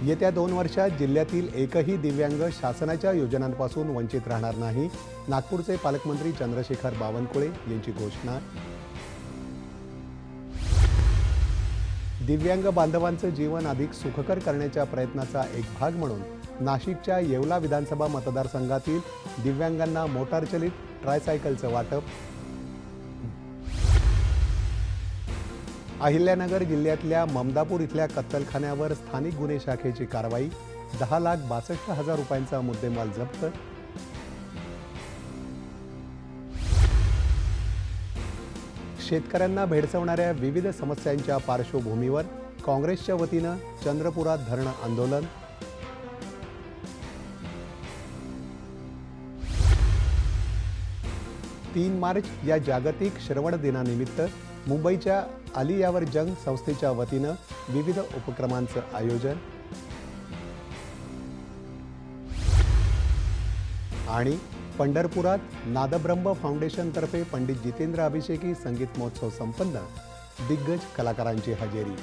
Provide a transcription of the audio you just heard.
येत्या 2 वर्षात जिल्ह्यातील एकही दिव्यांग शासनाच्या योजनांपासून वंचित राहणार नाही, नागपूरचे पालकमंत्री चंद्रशेखर बावनकुळे यांची घोषणा। दिव्यांग बांधवांचं जीवन अधिक सुखकर करण्याच्या प्रयत्नाचा एक भाग म्हणून नाशिकच्या येवला विधानसभा मतदारसंघातील दिव्यांगांना मोटारचलित ट्रायसायकलचं वाटप। अहिल्यानगर जिल्ह्यातल्या ममदापूर इथल्या कत्तलखान्यावर स्थानिक गुन्हे शाखेची कारवाई, 10,62,000 रुपयांचा मुद्देमाल जप्त। शेतकऱ्यांना भेडसावणाऱ्या विविध समस्यांच्या पार्श्वभूमीवर काँग्रेसच्या वतीनं चंद्रपुरात धरणं आंदोलन। 3 मार्च या जागतिक श्रवण दिनानिमित्त मुंबईच्या आलियावर जंग संस्थेच्या वतीनं विविध उपक्रमांचं आयोजन। आणि पंढरपुरात नादब्रह्म फाउंडेशनतर्फे पंडित जितेंद्र अभिषेकी संगीत महोत्सव संपन्न, दिग्गज कलाकारांची हजेरी।